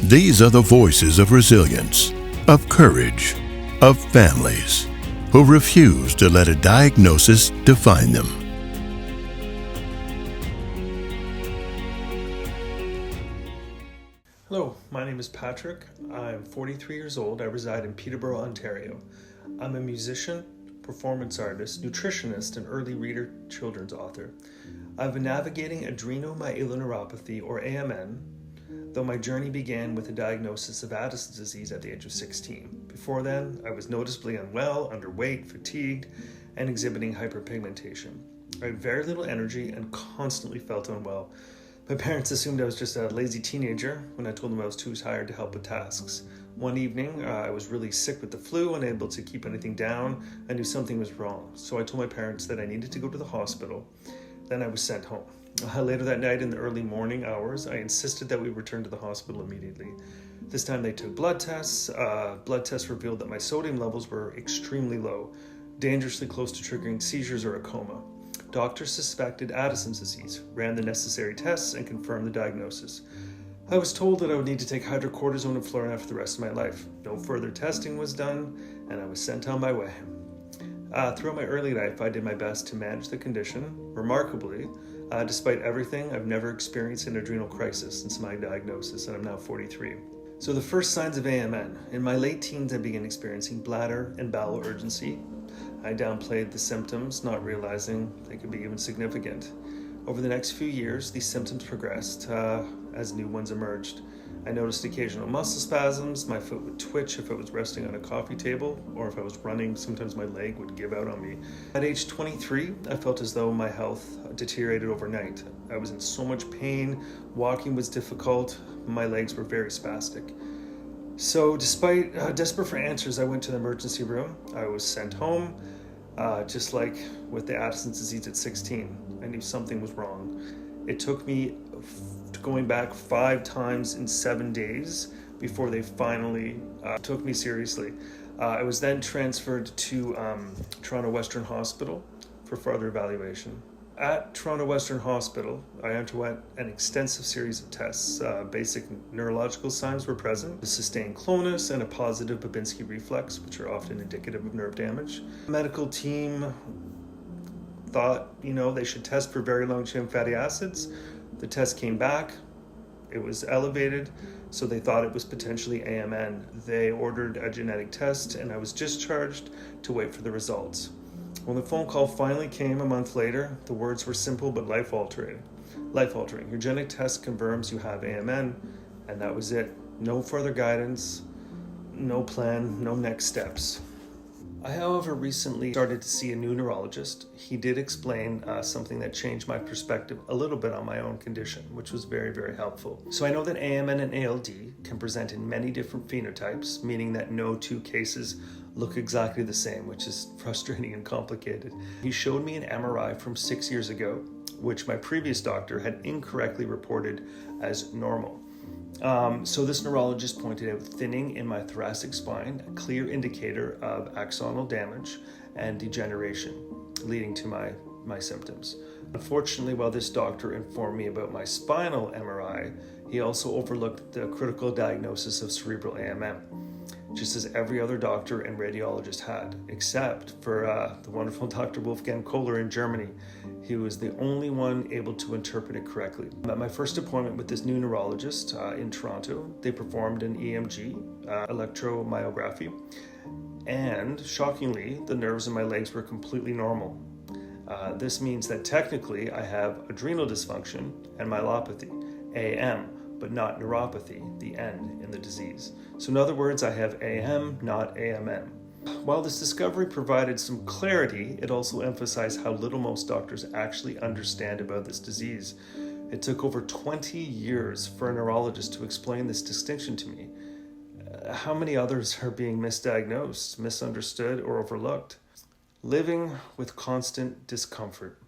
These are the voices of resilience, of courage, of families who refuse to let a diagnosis define them. Hello, my name is Patrick. I'm 43 years old. I reside in Peterborough, Ontario. I'm a musician, performance artist, nutritionist, and early reader children's author. I've been navigating adrenomyeloneuropathy, or AMN, though my journey began with a diagnosis of Addison's disease at the age of 16. Before then, I was noticeably unwell, underweight, fatigued, and exhibiting hyperpigmentation. I had very little energy and constantly felt unwell. My parents assumed I was just a lazy teenager when I told them I was too tired to help with tasks. One evening, I was really sick with the flu, unable to keep anything down. I knew something was wrong, so I told my parents that I needed to go to the hospital. Then I was sent home. Later that night in the early morning hours, I insisted that we return to the hospital immediately. This time they took blood tests. Blood tests revealed that my sodium levels were extremely low, dangerously close to triggering seizures or a coma. Doctors suspected Addison's disease, ran the necessary tests, and confirmed the diagnosis. I was told that I would need to take hydrocortisone and Florinef for the rest of my life. No further testing was done, and I was sent on my way. Throughout my early life, I did my best to manage the condition. Remarkably, despite everything, I've never experienced an adrenal crisis since my diagnosis, and I'm now 43. So the first signs of AMN. In my late teens, I began experiencing bladder and bowel urgency. I downplayed the symptoms, not realizing they could be even significant. Over the next few years, these symptoms progressed as new ones emerged. I noticed occasional muscle spasms. My foot would twitch if I was resting on a coffee table, or if I was running, sometimes my leg would give out on me. At age 23, I felt as though my health deteriorated overnight. I was in so much pain, walking was difficult, my legs were very spastic. So despite desperate for answers, I went to the emergency room. I was sent home, just like with the Addison's disease at 16. I knew something was wrong. It took me going back 5 times in 7 days before they finally took me seriously. I was then transferred to Toronto Western Hospital for further evaluation. At Toronto Western Hospital, I underwent an extensive series of tests. Basic neurological signs were present, a sustained clonus and a positive Babinski reflex, which are often indicative of nerve damage. The medical team thought, they should test for very long-chain fatty acids. The test came back, it was elevated, so they thought it was potentially AMN. They ordered a genetic test, and I was discharged to wait for the results. When the phone call finally came a month later, the words were simple but life-altering. Life-altering. Your genetic test confirms you have AMN, and that was it. No further guidance, no plan, no next steps. I, however, recently started to see a new neurologist. He did explain something that changed my perspective a little bit on my own condition, which was very, very helpful. So I know that AMN and ALD can present in many different phenotypes, meaning that no two cases look exactly the same, which is frustrating and complicated. He showed me an MRI from 6 years ago, which my previous doctor had incorrectly reported as normal. So this neurologist pointed out thinning in my thoracic spine, a clear indicator of axonal damage and degeneration, leading to my symptoms. Unfortunately, while this doctor informed me about my spinal MRI, he also overlooked the critical diagnosis of cerebral AMN, just as every other doctor and radiologist had, except for the wonderful Dr. Wolfgang Kohler in Germany. He was the only one able to interpret it correctly. At my first appointment with this new neurologist in Toronto, they performed an EMG, electromyography, and shockingly, the nerves in my legs were completely normal. This means that technically I have adrenal dysfunction and myelopathy, AM, but not neuropathy, the N in the disease. So in other words, I have AM, not AMN. While this discovery provided some clarity, it also emphasized how little most doctors actually understand about this disease. It took over 20 years for a neurologist to explain this distinction to me. How many others are being misdiagnosed, misunderstood, or overlooked? Living with constant discomfort.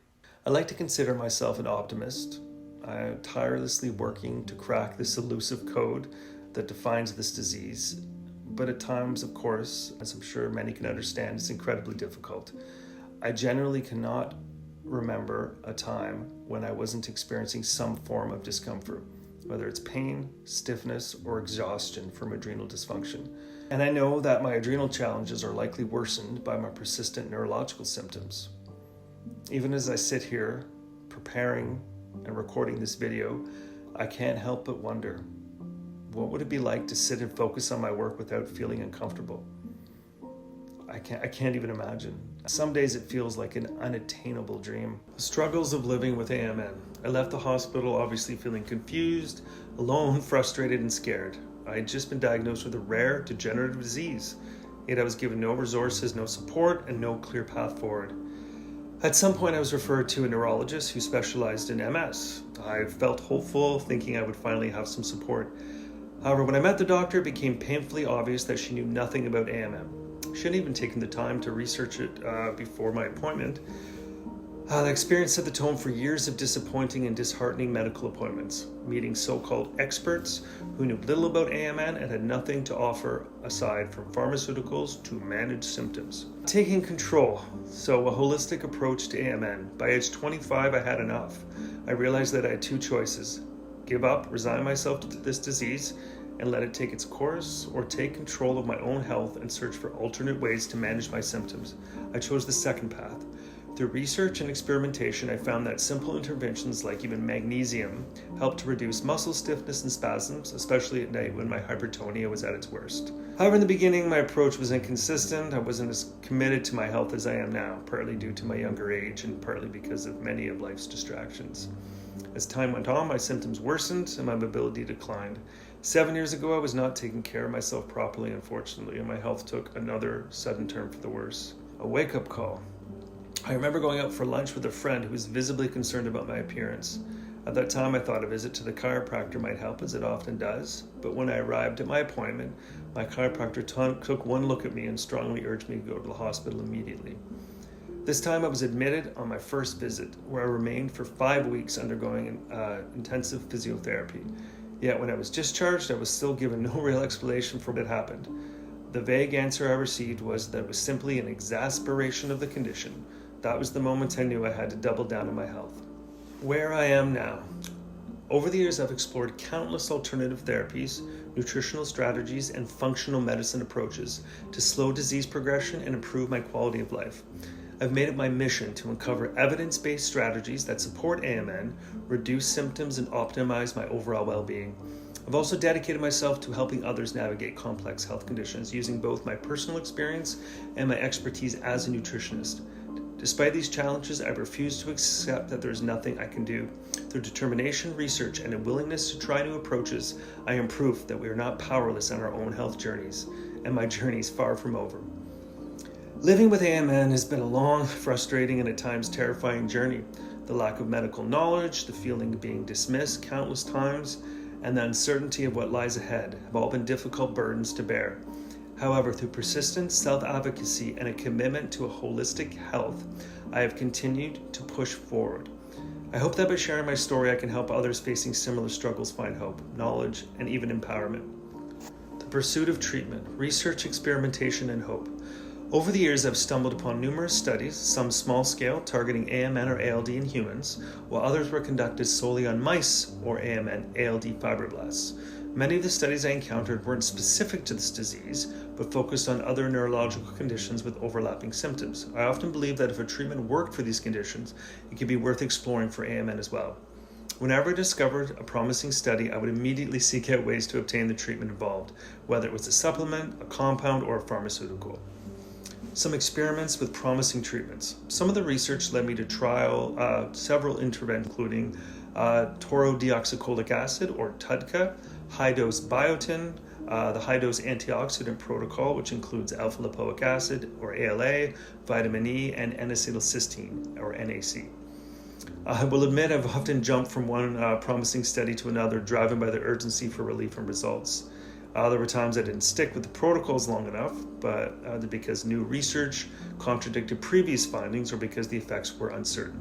I like to consider myself an optimist. I'm tirelessly working to crack this elusive code that defines this disease. But at times, of course, as I'm sure many can understand, it's incredibly difficult. I generally cannot remember a time when I wasn't experiencing some form of discomfort. whether it's pain, stiffness, or exhaustion from adrenal dysfunction. And I know that my adrenal challenges are likely worsened by my persistent neurological symptoms. Even as I sit here preparing and recording this video, I can't help but wonder, what would it be like to sit and focus on my work without feeling uncomfortable? I can't even imagine. Some days it feels like an unattainable dream. The struggles of living with AMN. I left the hospital obviously feeling confused, alone, frustrated, and scared. I had just been diagnosed with a rare degenerative disease, yet I was given no resources, no support, and no clear path forward. At some point I was referred to a neurologist who specialized in MS. I felt hopeful, thinking I would finally have some support. However, when I met the doctor, it became painfully obvious that she knew nothing about AMN. She hadn't even taken the time to research it before my appointment. The experience set the tone for years of disappointing and disheartening medical appointments, meeting so-called experts who knew little about AMN and had nothing to offer aside from pharmaceuticals to manage symptoms. Taking control, so a holistic approach to AMN. By age 25, I had enough. I realized that I had two choices: give up, resign myself to this disease, and let it take its course, or take control of my own health and search for alternate ways to manage my symptoms. I chose the second path. Through research and experimentation, I found that simple interventions like even magnesium helped to reduce muscle stiffness and spasms, especially at night when my hypertonia was at its worst. However, in the beginning, my approach was inconsistent. I wasn't as committed to my health as I am now, partly due to my younger age and partly because of many of life's distractions. As time went on, my symptoms worsened and my mobility declined. 7 years ago, I was not taking care of myself properly, unfortunately, and my health took another sudden turn for the worse. A wake-up call. I remember going out for lunch with a friend who was visibly concerned about my appearance. At that time, I thought a visit to the chiropractor might help, as it often does, but when I arrived at my appointment, my chiropractor took one look at me and strongly urged me to go to the hospital immediately. This time I was admitted on my first visit, where I remained for 5 weeks undergoing intensive physiotherapy. Yet when I was discharged, I was still given no real explanation for what had happened. The vague answer I received was that it was simply an exacerbation of the condition. That was the moment I knew I had to double down on my health. Where I am now. Over the years, I've explored countless alternative therapies, nutritional strategies, and functional medicine approaches to slow disease progression and improve my quality of life. I've made it my mission to uncover evidence-based strategies that support AMN, reduce symptoms, and optimize my overall well-being. I've also dedicated myself to helping others navigate complex health conditions using both my personal experience and my expertise as a nutritionist. Despite these challenges, I refuse to accept that there is nothing I can do. Through determination, research, and a willingness to try new approaches, I am proof that we are not powerless on our own health journeys, and my journey is far from over. Living with AMN has been a long, frustrating, and at times terrifying journey. The lack of medical knowledge, the feeling of being dismissed countless times, and the uncertainty of what lies ahead have all been difficult burdens to bear. However, through persistence, self-advocacy, and a commitment to a holistic health, I have continued to push forward. I hope that by sharing my story, I can help others facing similar struggles find hope, knowledge, and even empowerment. The pursuit of treatment, research, experimentation, and hope. Over the years, I've stumbled upon numerous studies, some small-scale, targeting AMN or ALD in humans, while others were conducted solely on mice or AMN-ALD fibroblasts. Many of the studies I encountered weren't specific to this disease, but focused on other neurological conditions with overlapping symptoms. I often believe that if a treatment worked for these conditions, it could be worth exploring for AMN as well. Whenever I discovered a promising study, I would immediately seek out ways to obtain the treatment involved, whether it was a supplement, a compound, or a pharmaceutical. Some experiments with promising treatments. Some of the research led me to trial several interventions, including taurodeoxycholic acid, or TUDCA, high-dose biotin, the high-dose antioxidant protocol, which includes alpha-lipoic acid, or ALA, vitamin E, and N-acetylcysteine, or NAC. I will admit I've often jumped from one promising study to another, driven by the urgency for relief and results. There were times I didn't stick with the protocols long enough, but either because new research contradicted previous findings or because the effects were uncertain.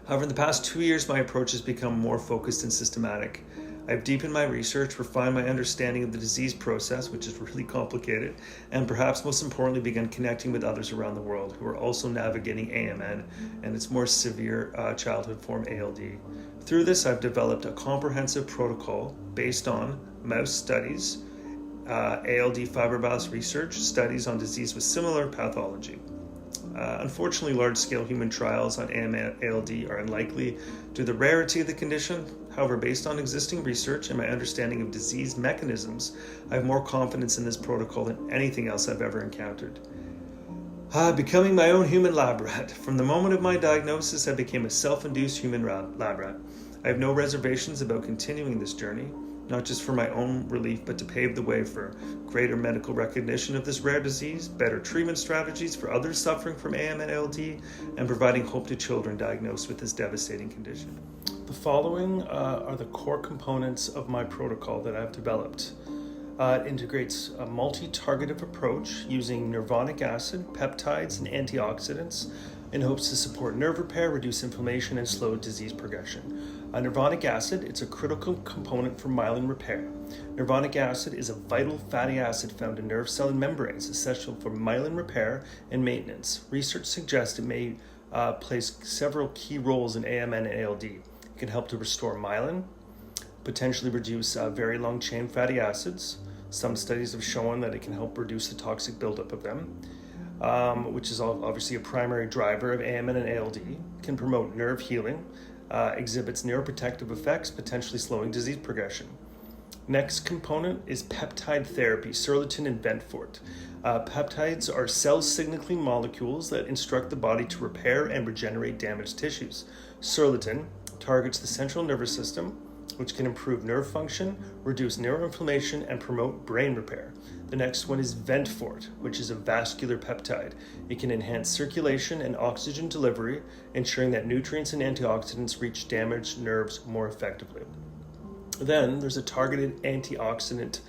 However, in the past 2 years, my approach has become more focused and systematic. I've deepened my research, refined my understanding of the disease process, which is really complicated, and perhaps most importantly, begun connecting with others around the world who are also navigating AMN and its more severe childhood form ALD. Through this, I've developed a comprehensive protocol based on mouse studies, ALD fibroblast research, studies on disease with similar pathology. Unfortunately, large-scale human trials on ALD are unlikely due to the rarity of the condition. However, based on existing research and my understanding of disease mechanisms, I have more confidence in this protocol than anything else I've ever encountered. Becoming my own human lab rat. From the moment of my diagnosis, I became a self-induced human lab rat. I have no reservations about continuing this journey, not just for my own relief, but to pave the way for greater medical recognition of this rare disease, better treatment strategies for others suffering from AM and ALD, and providing hope to children diagnosed with this devastating condition. The following are the core components of my protocol that I've developed. It integrates a multi-targeted approach using nervonic acid, peptides, and antioxidants in hopes to support nerve repair, reduce inflammation, and slow disease progression. Nervonic acid, it's a critical component for myelin repair. Nervonic acid is a vital fatty acid found in nerve cell and membranes, essential for myelin repair and maintenance. Research suggests it may play several key roles in AMN and ALD. It can help to restore myelin, potentially reduce very long-chain fatty acids. Some studies have shown that it can help reduce the toxic buildup of them, which is obviously a primary driver of AMN and ALD. It can promote nerve healing, exhibits neuroprotective effects, potentially slowing disease progression. Next component is peptide therapy, Serlotin and Ventfort. Peptides are cell signaling molecules that instruct the body to repair and regenerate damaged tissues. Serlotin targets the central nervous system, which can improve nerve function, reduce neuroinflammation, and promote brain repair. The next one is Ventfort, which is a vascular peptide. It can enhance circulation and oxygen delivery, ensuring that nutrients and antioxidants reach damaged nerves more effectively. Then there's a targeted antioxidant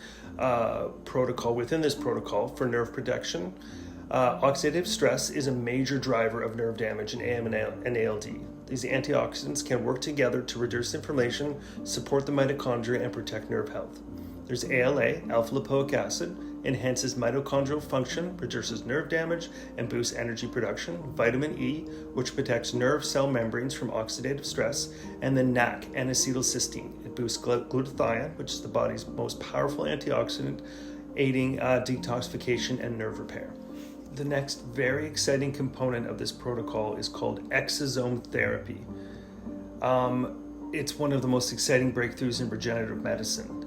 protocol within this protocol for nerve protection. Oxidative stress is a major driver of nerve damage in AM and ALD. These antioxidants can work together to reduce inflammation, support the mitochondria, and protect nerve health. There's ALA, alpha-lipoic acid, enhances mitochondrial function, reduces nerve damage, and boosts energy production. Vitamin E, which protects nerve cell membranes from oxidative stress. And then NAC, N-acetylcysteine. It boosts glutathione, which is the body's most powerful antioxidant, aiding detoxification and nerve repair. The next very exciting component of this protocol is called exosome therapy. It's one of the most exciting breakthroughs in regenerative medicine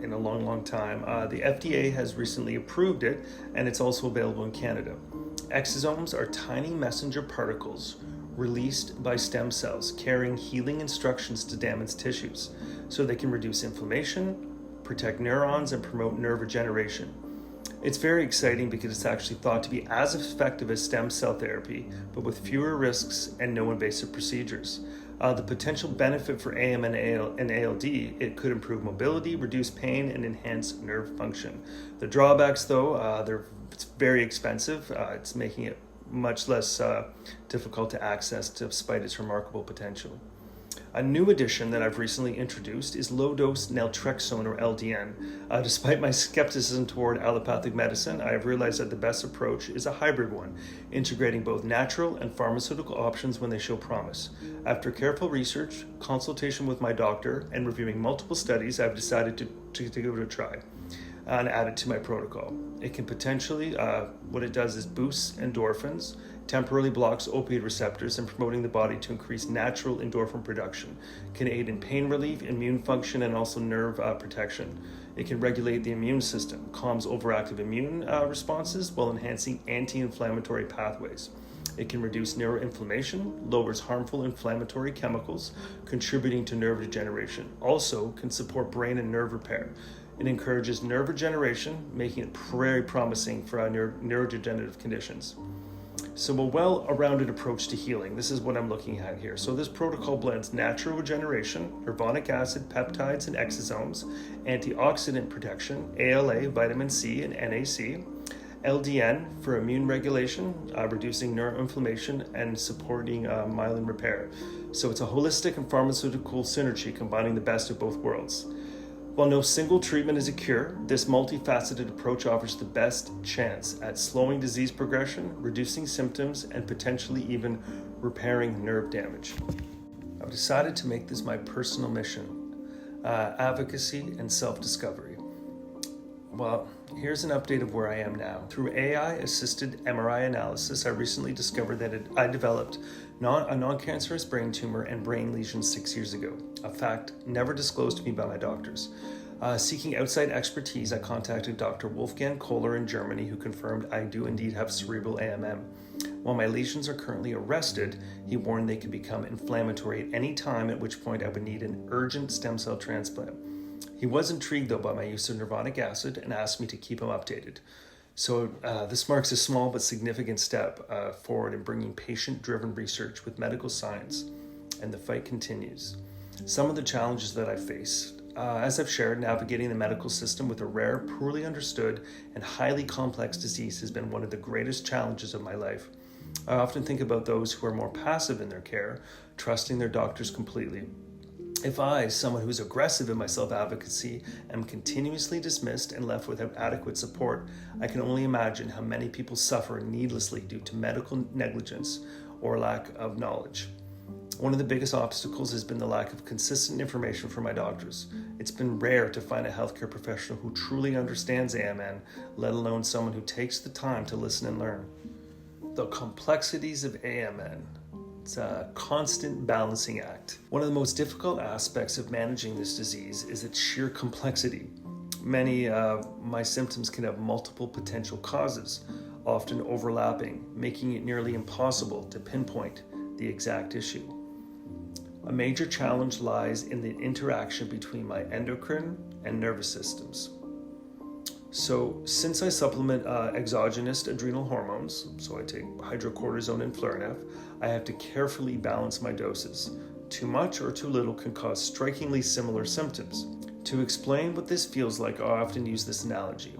in a long time. The FDA has recently approved it, and it's also available in Canada. Exosomes are tiny messenger particles released by stem cells carrying healing instructions to damaged tissues, so they can reduce inflammation, protect neurons, and promote nerve regeneration. It's very exciting because it's actually thought to be as effective as stem cell therapy, but with fewer risks and no invasive procedures. The potential benefit for AM and ALD, it could improve mobility, reduce pain, and enhance nerve function. The drawbacks, though, it's very expensive. It's making it much less difficult to access despite its remarkable potential. A new addition that I've recently introduced is low-dose naltrexone, or LDN. Despite my skepticism toward allopathic medicine, I have realized that the best approach is a hybrid one, integrating both natural and pharmaceutical options when they show promise. After careful research, consultation with my doctor, and reviewing multiple studies, I've decided to give it a try and add it to my protocol. It can potentially, what it does is boosts endorphins, temporarily blocks opioid receptors, and promoting the body to increase natural endorphin production. Can aid in pain relief, immune function, and also nerve protection. It can regulate the immune system, calms overactive immune responses while enhancing anti-inflammatory pathways. It can reduce neuroinflammation, lowers harmful inflammatory chemicals, contributing to nerve degeneration. Also can support brain and nerve repair. It encourages nerve regeneration, making it very promising for neurodegenerative conditions. So a well-rounded approach to healing. This is what I'm looking at here. So this protocol blends natural regeneration, nervonic acid, peptides, and exosomes, antioxidant protection, ALA, vitamin C, and NAC, LDN for immune regulation, reducing neuroinflammation, and supporting myelin repair. So it's a holistic and pharmaceutical synergy combining the best of both worlds. While no single treatment is a cure, this multifaceted approach offers the best chance at slowing disease progression, reducing symptoms, and potentially even repairing nerve damage. I've decided to make this my personal mission, advocacy and self-discovery. Well, here's an update of where I am now. Through AI-assisted MRI analysis, I recently discovered that I developed a non-cancerous brain tumor and brain lesions 6 years ago, a fact never disclosed to me by my doctors. Seeking outside expertise, I contacted Dr. Wolfgang Kohler in Germany, who confirmed I do indeed have cerebral AMM. While my lesions are currently arrested, he warned they could become inflammatory at any time, at which point I would need an urgent stem cell transplant. He was intrigued, though, by my use of nervonic acid and asked me to keep him updated. So this marks a small but significant step forward in bringing patient-driven research with medical science, and the fight continues. Some of the challenges that I face, as I've shared, navigating the medical system with a rare, poorly understood, and highly complex disease has been one of the greatest challenges of my life. I often think about those who are more passive in their care, trusting their doctors completely. If I, someone who's aggressive in my self-advocacy, am continuously dismissed and left without adequate support, I can only imagine how many people suffer needlessly due to medical negligence or lack of knowledge. One of the biggest obstacles has been the lack of consistent information from my doctors. It's been rare to find a healthcare professional who truly understands AMN, let alone someone who takes the time to listen and learn. The complexities of AMN. It's a constant balancing act. One of the most difficult aspects of managing this disease is its sheer complexity. Many of my symptoms can have multiple potential causes, often overlapping, making it nearly impossible to pinpoint the exact issue. A major challenge lies in the interaction between my endocrine and nervous systems. So since I supplement exogenous adrenal hormones, so I take hydrocortisone and Fluranoff, I have to carefully balance my doses. Too much or too little can cause strikingly similar symptoms. To explain what this feels like, I often use this analogy.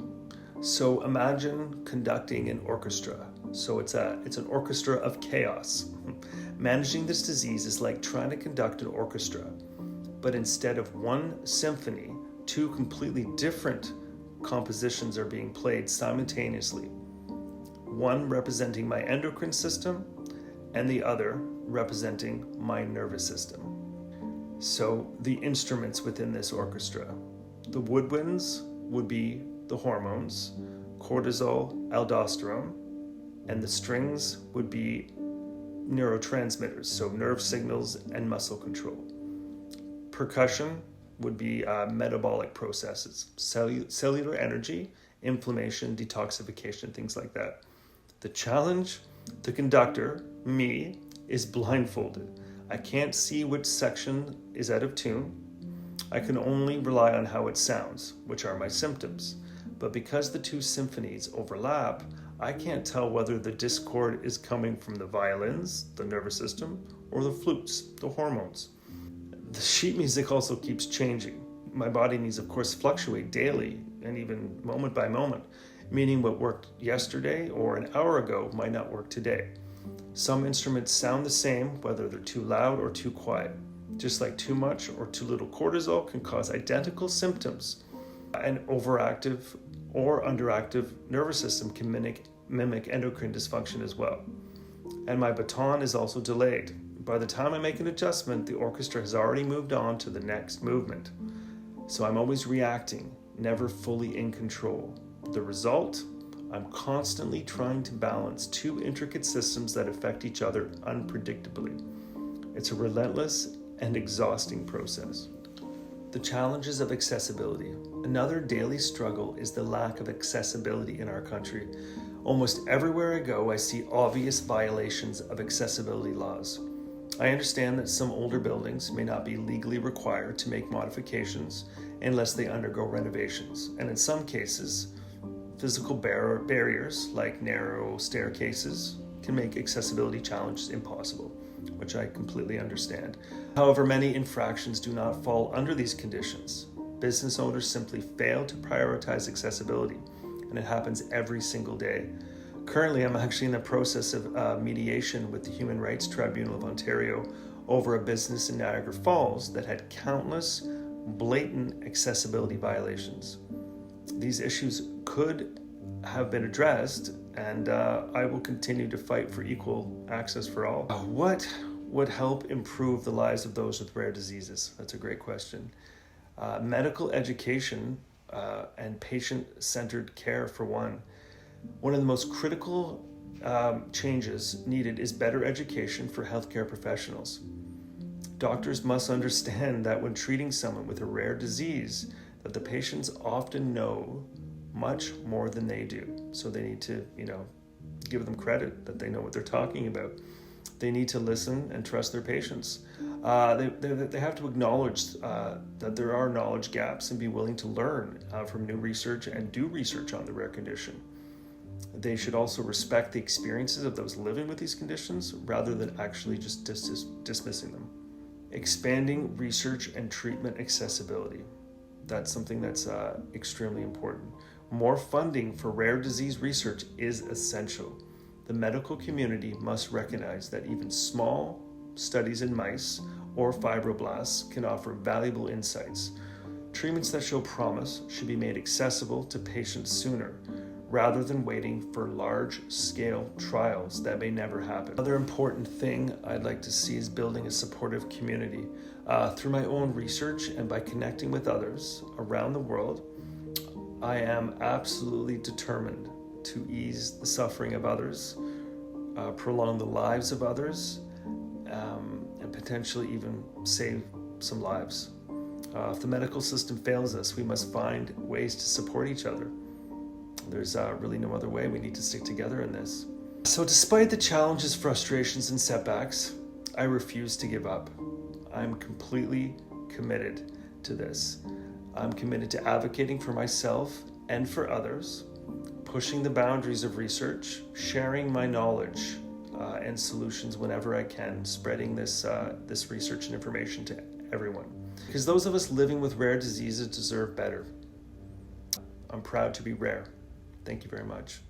So imagine conducting an orchestra. So it's an orchestra of chaos. Managing this disease is like trying to conduct an orchestra, but instead of one symphony, two completely different compositions are being played simultaneously, one representing my endocrine system and the other representing my nervous system. So the instruments within this orchestra, the woodwinds would be the hormones, cortisol, aldosterone, and the strings would be neurotransmitters, so nerve signals and muscle control. Percussion would be metabolic processes, cellular energy, inflammation, detoxification, things like that. The challenge, the conductor, me, is blindfolded. I can't see which section is out of tune. I can only rely on how it sounds, which are my symptoms. But because the two symphonies overlap, I can't tell whether the discord is coming from the violins, the nervous system, or the flutes, the hormones. The sheet music also keeps changing. My body needs, of course, fluctuate daily and even moment by moment, meaning what worked yesterday or an hour ago might not work today. Some instruments sound the same, whether they're too loud or too quiet. Just like too much or too little cortisol can cause identical symptoms. An overactive or underactive nervous system can mimic endocrine dysfunction as well. And my baton is also delayed. By the time I make an adjustment, the orchestra has already moved on to the next movement. So I'm always reacting, never fully in control. The result? I'm constantly trying to balance two intricate systems that affect each other unpredictably. It's a relentless and exhausting process. The challenges of accessibility. Another daily struggle is the lack of accessibility in our country. Almost everywhere I go, I see obvious violations of accessibility laws. I understand that some older buildings may not be legally required to make modifications unless they undergo renovations, and in some cases, physical barriers like narrow staircases can make accessibility challenges impossible, which I completely understand. However, many infractions do not fall under these conditions. Business owners simply fail to prioritize accessibility, and it happens every single day. Currently, I'm actually in the process of mediation with the Human Rights Tribunal of Ontario over a business in Niagara Falls that had countless blatant accessibility violations. These issues could have been addressed, and I will continue to fight for equal access for all. What would help improve the lives of those with rare diseases? That's a great question. Medical education and patient-centered care, for one. One of the most critical changes needed is better education for healthcare professionals. Doctors must understand that when treating someone with a rare disease, that the patients often know much more than they do. So they need to, give them credit that they know what they're talking about. They need to listen and trust their patients. They have to acknowledge that there are knowledge gaps and be willing to learn from new research and do research on the rare condition. They should also respect the experiences of those living with these conditions rather than actually just dismissing them. Expanding research and treatment accessibility. That's something that's extremely important. More funding for rare disease research is essential. The medical community must recognize that even small studies in mice or fibroblasts can offer valuable insights. Treatments that show promise should be made accessible to patients sooner, rather than waiting for large-scale trials that may never happen. Another important thing I'd like to see is building a supportive community. Through my own research and by connecting with others around the world, I am absolutely determined to ease the suffering of others, prolong the lives of others, and potentially even save some lives. If the medical system fails us, we must find ways to support each other. There's really no other way. We need to stick together in this. So despite the challenges, frustrations, and setbacks, I refuse to give up. I'm completely committed to this. I'm committed to advocating for myself and for others, pushing the boundaries of research, sharing my knowledge and solutions whenever I can, spreading this research and information to everyone. Because those of us living with rare diseases deserve better. I'm proud to be rare. Thank you very much.